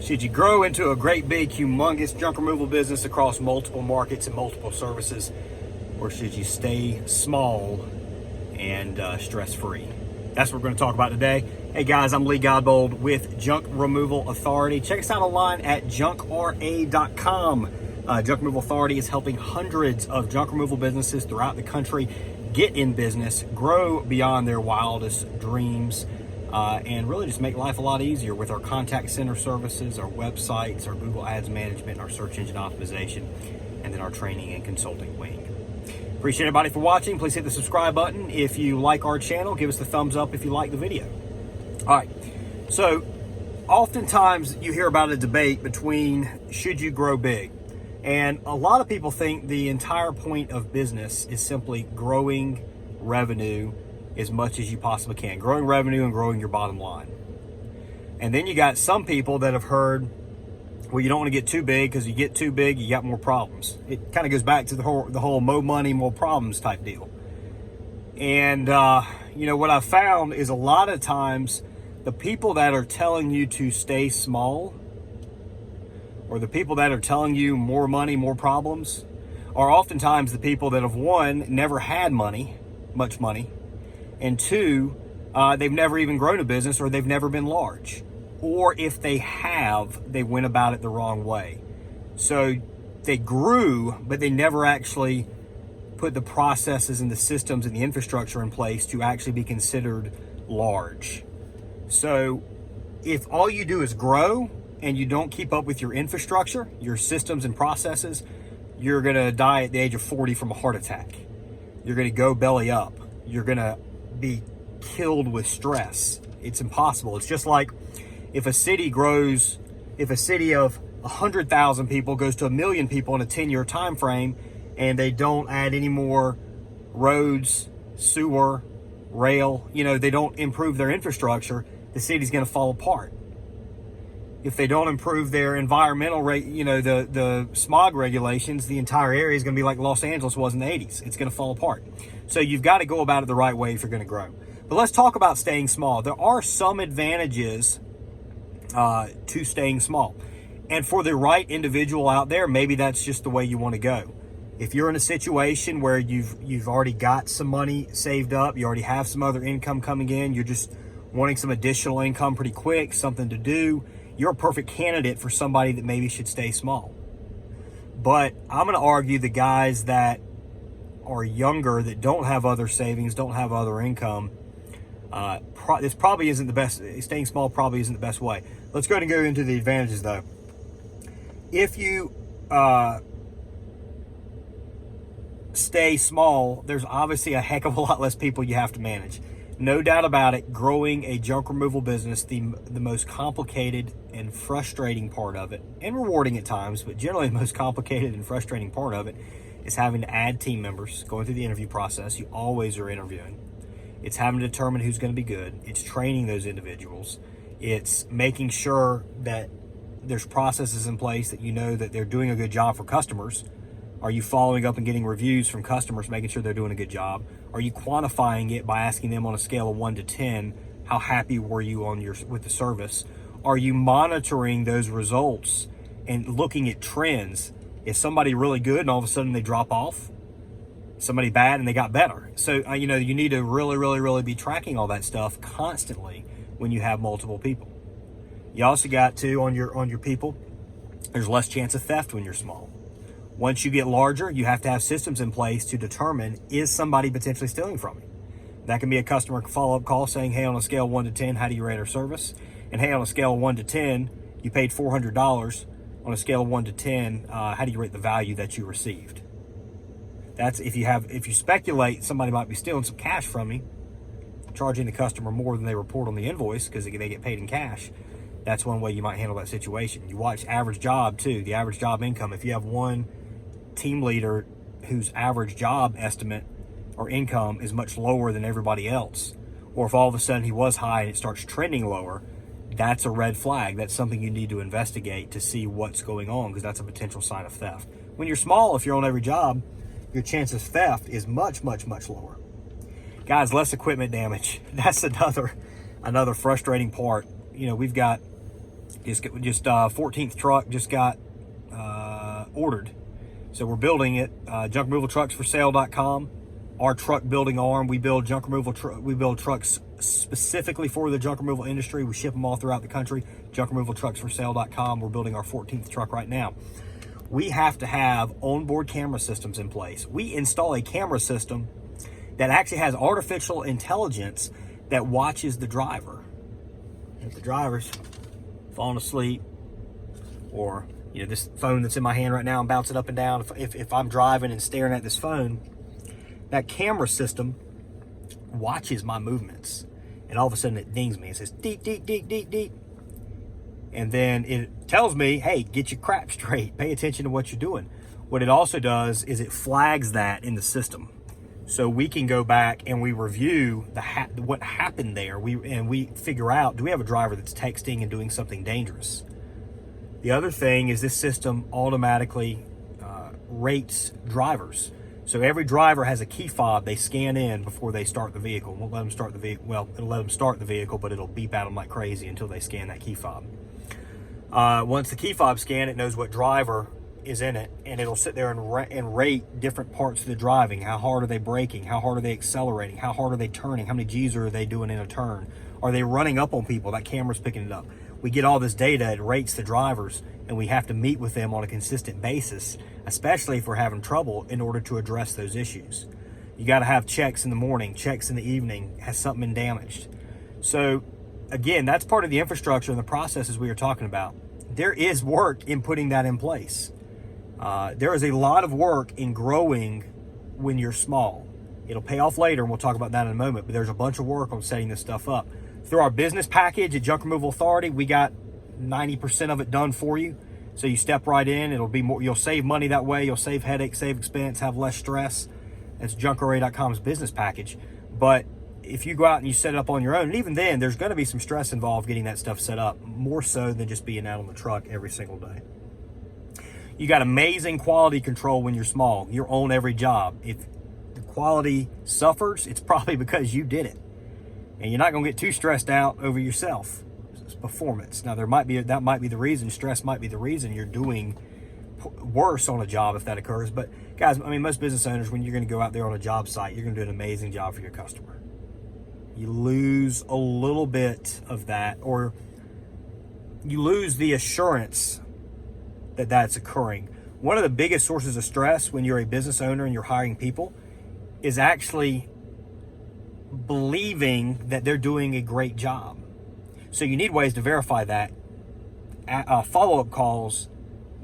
Should you grow into a great, big, humongous junk removal business across multiple markets and multiple services, or should you stay small and stress-free? That's what we're going to talk about today. Hey guys, I'm Lee Godbold with Junk Removal Authority. Check us out online at junkra.com. Junk Removal Authority is helping hundreds of junk removal businesses throughout the country get in business, grow beyond their wildest dreams, and really just make life a lot easier with our contact center services, our websites, our Google Ads management, our search engine optimization, and then our training and consulting wing. Appreciate everybody for watching. Please hit the subscribe button if you like our channel. Give us the thumbs up if you like the video. All right, so oftentimes you hear about a debate between should you grow big? And a lot of people think the entire point of business is simply growing revenue as much as you possibly can, growing revenue and growing your bottom line. And then you got some people that have heard, well, you don't want to get too big because you get too big, you got more problems. It kind of goes back to the whole more money, more problems type deal. And, what I've found is a lot of times the people that are telling you to stay small, or the people that are telling you more money, more problems, are oftentimes the people that have, one, never had much money, and two, they've never even grown a business, or they've never been large. Or if they have, they went about it the wrong way. So they grew, but they never actually put the processes and the systems and the infrastructure in place to actually be considered large. So if all you do is grow and you don't keep up with your infrastructure, your systems and processes, you're going to die at the age of 40 from a heart attack. You're going to go belly up. You're going to be killed with stress. It's impossible. It's just like if a city of 100,000 people goes to 1 million people in a 10-year time frame, and they don't add any more roads, sewer, rail, they don't improve their infrastructure, the city's going to fall apart. If they don't improve their environmental the smog regulations, the entire area is going to be like Los Angeles was in the 80s. It's going to fall apart. So you've got to go about it the right way if you're going to grow. But let's talk about staying small. There are some advantages to staying small. And for the right individual out there, maybe that's just the way you want to go. If you're in a situation where you've already got some money saved up, you already have some other income coming in, you're just wanting some additional income pretty quick, something to do, you're a perfect candidate for somebody that maybe should stay small. But I'm going to argue the guys that are younger, that don't have other savings, don't have other income, this probably isn't the best. Staying small probably isn't the best way. Let's go into the advantages though. If you stay small, there's obviously a heck of a lot less people you have to manage. No doubt about it, growing a junk removal business, the most complicated and frustrating part of it, and rewarding at times, but generally the most complicated and frustrating part of it is having to add team members, going through the interview process. You always are interviewing. It's having to determine who's going to be good. It's training those individuals. It's making sure that there's processes in place that that they're doing a good job for customers. Are you following up and getting reviews from customers, making sure they're doing a good job? Are you quantifying it by asking them on a scale of 1 to 10, how happy were you with the service? Are you monitoring those results and looking at trends? Is somebody really good and all of a sudden they drop off? Somebody bad and they got better? So, you need to really, really, really be tracking all that stuff constantly when you have multiple people. You also got to, on your people, there's less chance of theft when you're small. Once you get larger, you have to have systems in place to determine, is somebody potentially stealing from you? That can be a customer follow-up call saying, hey, on a scale of 1 to 10, how do you rate our service? And hey, on a scale of 1 to 10, you paid $400. On a scale of 1 to 10, how do you rate the value that you received? That's if you speculate somebody might be stealing some cash from you, charging the customer more than they report on the invoice because they get paid in cash. That's one way you might handle that situation. You watch average job too, the average job income. If you have one team leader whose average job estimate or income is much lower than everybody else, or if all of a sudden he was high and it starts trending lower, that's a red flag. That's something you need to investigate to see what's going on, because that's a potential sign of theft. When you're small, if you're on every job, your chance of theft is much, much, much lower. Guys, less equipment damage. That's another frustrating part. We've got Just 14th truck just got ordered. So we're building it. Junkremovaltrucksforsale.com. Our truck building arm. We build junk removal. We build trucks specifically for the junk removal industry. We ship them all throughout the country. Junkremovaltrucksforsale.com. We're building our 14th truck right now. We have to have onboard camera systems in place. We install a camera system that actually has artificial intelligence that watches the driver. If the driver's falling asleep, or this phone that's in my hand right now, I'm bouncing up and down. If I'm driving and staring at this phone, that camera system watches my movements, and all of a sudden it dings me. It says deep, deep, deep, deep, deep, and then it tells me, hey, get your crap straight. Pay attention to what you're doing. What it also does is it flags that in the system, so we can go back and we review what happened there. We figure out, do we have a driver that's texting and doing something dangerous? The other thing is this system automatically rates drivers. So every driver has a key fob they scan in before they start the vehicle. It won't let them start the vehicle. Well, it'll let them start the vehicle, but it'll beep at them like crazy until they scan that key fob. Once the key fob scan, it knows what driver is in it, and it'll sit there and rate different parts of the driving. How hard are they braking? How hard are they accelerating? How hard are they turning? How many G's are they doing in a turn? Are they running up on people? That camera's picking it up. We get all this data, it rates the drivers, and we have to meet with them on a consistent basis, especially if we're having trouble, in order to address those issues. You got to have checks in the morning, checks in the evening. Has something been damaged? So again, that's part of the infrastructure and the processes we are talking about. There is work in putting that in place. There is a lot of work in growing when you're small. It'll pay off later, and we'll talk about that in a moment, but there's a bunch of work on setting this stuff up. Through our business package at Junk Removal Authority, we got 90% of it done for you. So you step right in, it'll be more, you'll save money that way, you'll save headaches, save expense, have less stress. That's JunkRA.com's business package. But if you go out and you set it up on your own, and even then, there's going to be some stress involved getting that stuff set up, more so than just being out on the truck every single day. You got amazing quality control when you're small. You're on every job. If the quality suffers, it's probably because you did it. And you're not going to get too stressed out over yourself. It's performance. Now, that might be the reason. Stress might be the reason you're doing worse on a job if that occurs. But guys, I mean, most business owners, when you're going to go out there on a job site, you're going to do an amazing job for your customer. You lose a little bit of that, or you lose the assurance that that's occurring. One of the biggest sources of stress when you're a business owner and you're hiring people is actually believing that they're doing a great job. So you need ways to verify that. Follow-up calls,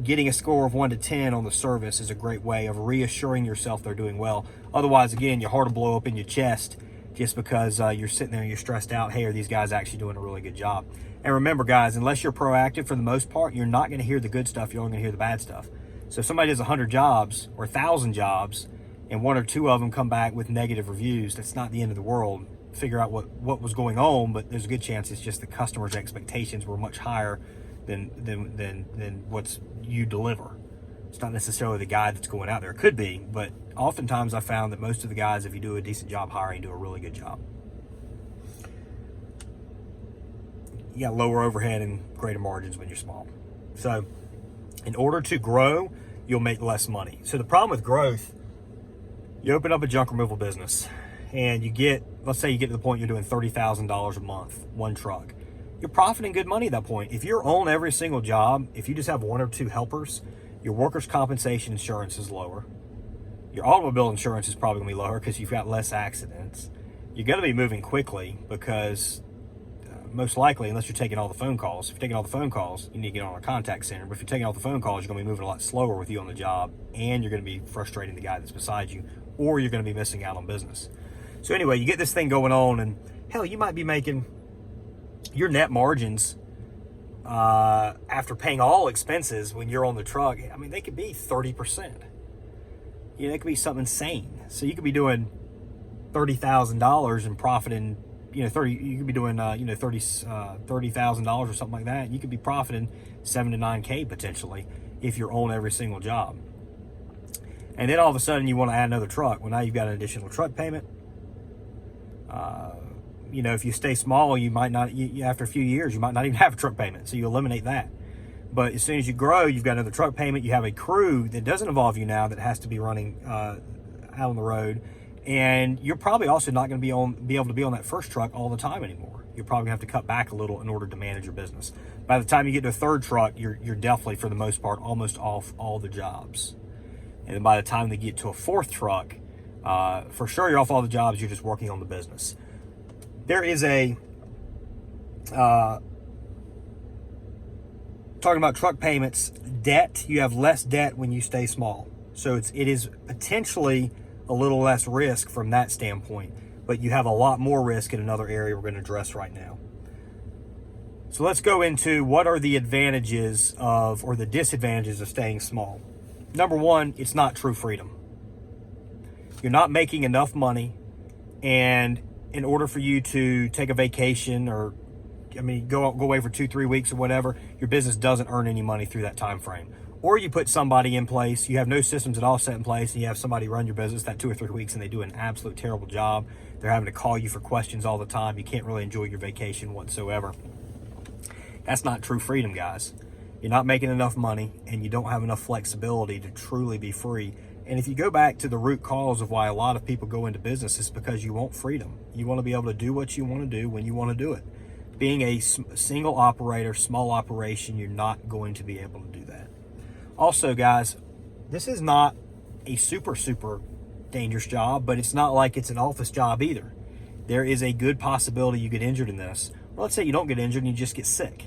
getting a score of 1 to 10 on the service is a great way of reassuring yourself they're doing well. Otherwise, again, your heart will blow up in your chest just because you're sitting there and you're stressed out. Hey, are these guys actually doing a really good job? And remember, guys, unless you're proactive, for the most part, you're not going to hear the good stuff. You're only going to hear the bad stuff. So if somebody does 100 jobs or 1,000 jobs and 1 or 2 of them come back with negative reviews, that's not the end of the world. Figure out what was going on, but there's a good chance it's just the customer's expectations were much higher than what's you deliver. It's not necessarily the guy that's going out there. It could be, but oftentimes I found that most of the guys, if you do a decent job hiring, do a really good job. You got lower overhead and greater margins when you're small. So in order to grow, you'll make less money. So the problem with growth, you open up a junk removal business and you get, let's say you get to the point you're doing $30,000 a month, one truck. You're profiting good money at that point. If you're on every single job, if you just have 1 or 2 helpers, your workers' compensation insurance is lower. Your automobile insurance is probably gonna be lower because you've got less accidents. You're gonna be moving quickly because most likely, unless you're taking all the phone calls. If you're taking all the phone calls, you need to get on a contact center. But if you're taking all the phone calls, you're going to be moving a lot slower with you on the job, and you're going to be frustrating the guy that's beside you, or you're going to be missing out on business. So anyway, you get this thing going on, and hell, you might be making your net margins after paying all expenses when you're on the truck. I mean, they could be 30%. You know, it could be something insane. So you could be doing $30,000 and profiting. You could be doing, $30,000 or something like that. You could be profiting $7 to $9K potentially if you're on every single job. And then all of a sudden you want to add another truck. Well, now you've got an additional truck payment. if you stay small, you might not, after a few years, you might not even have a truck payment. So you eliminate that. But as soon as you grow, you've got another truck payment. You have a crew that doesn't involve you now that has to be running out on the road. And you're probably also not going to be able to be on that first truck all the time anymore. You're probably going to have to cut back a little in order to manage your business. By the time you get to a third truck, you're definitely, for the most part, almost off all the jobs. And then by the time they get to a fourth truck, for sure you're off all the jobs. You're just working on the business. There is a talking about truck payments, debt. You have less debt when you stay small, so it is potentially a little less risk from that standpoint, but you have a lot more risk in another area we're going to address right now. So let's go into what are the advantages of, or the disadvantages of, staying small. Number one, it's not true freedom. You're not making enough money, and in order for you to take a vacation or go away for 2-3 weeks or whatever, your business doesn't earn any money through that time frame. Or you put somebody in place, you have no systems at all set in place, and you have somebody run your business that 2 or 3 weeks, and they do an absolute terrible job. They're having to call you for questions all the time. You can't really enjoy your vacation whatsoever. That's not true freedom, guys. You're not making enough money, and you don't have enough flexibility to truly be free. And if you go back to the root cause of why a lot of people go into business, it's because you want freedom. You want to be able to do what you want to do when you want to do it. Being a single operator, small operation, you're not going to be able to do that. Also, guys, this is not a super dangerous job, but it's not like it's an office job either. There is a good possibility you get injured in this. Well, let's say you don't get injured and you just get sick.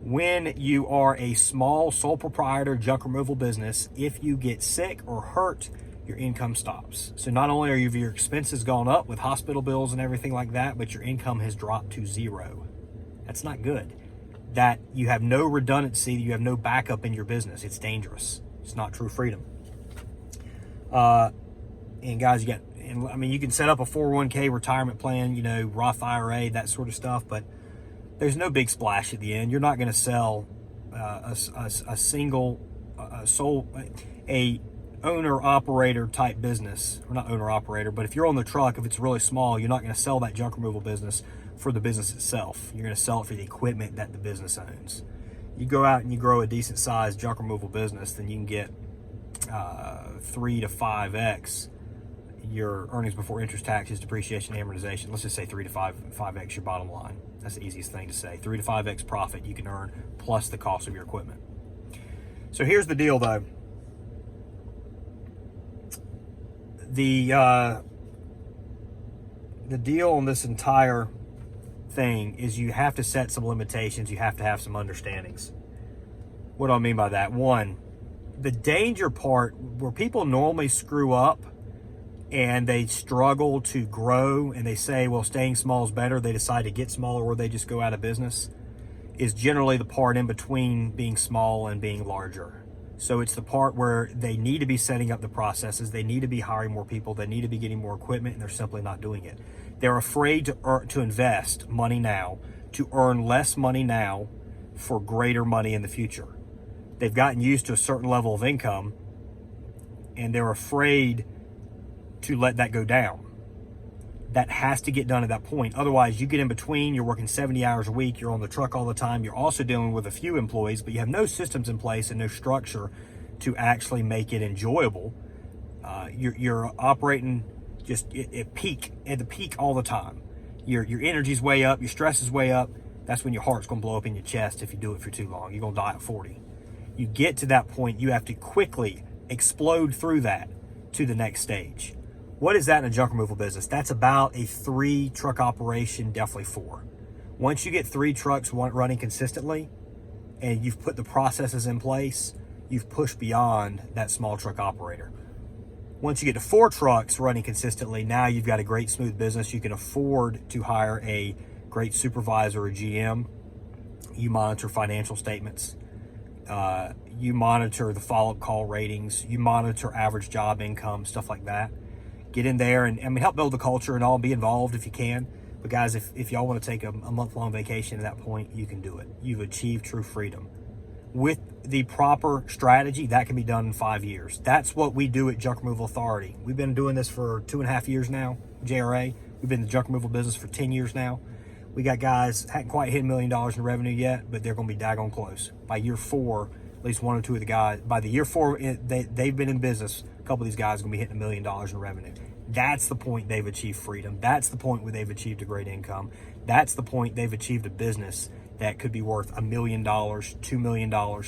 When you are a small sole proprietor junk removal business, if you get sick or hurt, your income stops. So not only are your expenses gone up with hospital bills and everything like that, but your income has dropped to zero. That's not good. That you have no redundancy, you have no backup in your business. It's dangerous. It's not true freedom. And guys, you can set up a 401k retirement plan, Roth IRA, that sort of stuff, but there's no big splash at the end. You're not going to sell a owner-operator type business, or not owner-operator, but if you're on the truck, if it's really small, you're not going to sell that junk removal business for the business itself. You're going to sell it for the equipment that the business owns. You go out and you grow a decent-sized junk removal business, then you can get 3 to 5x your earnings before interest, taxes, depreciation, amortization. Let's just say 3 to 5x your bottom line. That's the easiest thing to say. 3 to 5x profit you can earn plus the cost of your equipment. So here's the deal, though. The deal on this entire thing is you have to set some limitations. You have to have some understandings. What do I mean by that? One, the danger part where people normally screw up and they struggle to grow and they say, well, staying small is better. They decide to get smaller or they just go out of business, is generally the part in between being small and being larger. So it's the part where they need to be setting up the processes. They need to be hiring more people. They need to be getting more equipment, and they're simply not doing it. They're afraid to invest money now, to earn less money now for greater money in the future. They've gotten used to a certain level of income, and they're afraid to let that go down. That has to get done at that point. Otherwise, you get in between, you're working 70 hours a week, you're on the truck all the time, you're also dealing with a few employees, but you have no systems in place and no structure to actually make it enjoyable. You're operating just at the peak all the time. Your energy's way up, your stress is way up. That's when your heart's gonna blow up in your chest if you do it for too long. You're gonna die at 40. You get to that point, you have to quickly explode through that to the next stage. What is that in a junk removal business? That's about a 3 truck operation, definitely 4. Once you get 3 trucks running consistently and you've put the processes in place, you've pushed beyond that small truck operator. Once you get to 4 trucks running consistently, now you've got a great smooth business. You can afford to hire a great supervisor or GM. You monitor financial statements. You monitor the follow-up call ratings. You monitor average job income, stuff like that. Get in there and help build the culture and all, be involved if you can. But guys, if y'all want to take a month-long vacation at that point, you can do it. You've achieved true freedom. With the proper strategy, that can be done in 5 years. That's what we do at Junk Removal Authority. We've been doing this for 2.5 years now, JRA. We've been in the junk removal business for 10 years now. We got guys hadn't quite hit $1 million in revenue yet, but they're going to be daggone close. By year 4, at least 1 or 2 of the guys, by the year 4 they've been in business, a couple of these guys are going to be hitting $1 million in revenue. That's the point they've achieved freedom. That's the point where they've achieved a great income. That's the point they've achieved a business that could be worth $1 million, $2 million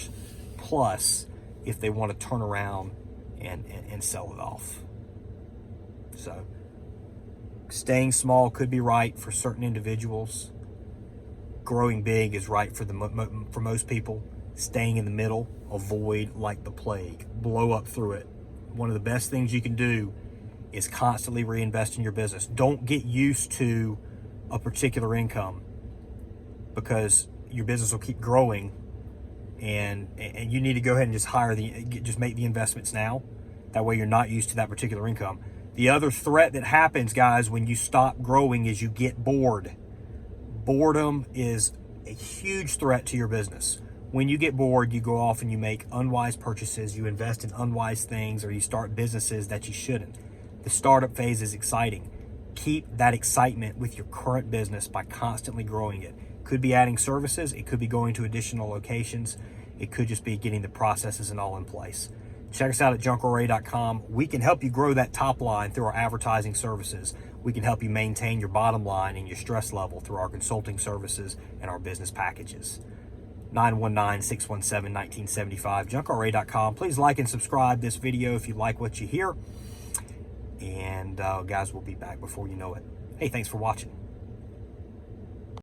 plus if they want to turn around and sell it off. So staying small could be right for certain individuals. Growing big is right for most people. Staying in the middle, avoid like the plague. Blow up through it. One of the best things you can do is constantly reinvest in your business. Don't get used to a particular income, because your business will keep growing, and you need to go ahead and just make the investments now. That way you're not used to that particular income. The other threat that happens, guys, when you stop growing is you get bored. Boredom is a huge threat to your business. When you get bored, you go off and you make unwise purchases, you invest in unwise things, or you start businesses that you shouldn't. The startup phase is exciting. Keep that excitement with your current business by constantly growing it. Could be adding services, it could be going to additional locations, it could just be getting the processes and all in place. Check us out at junkrra.com. We can help you grow that top line through our advertising services. We can help you maintain your bottom line and your stress level through our consulting services and our business packages. 919-617-1975, junkrra.com. Please like and subscribe this video if you like what you hear. And guys, we'll be back before you know it. Hey, thanks for watching.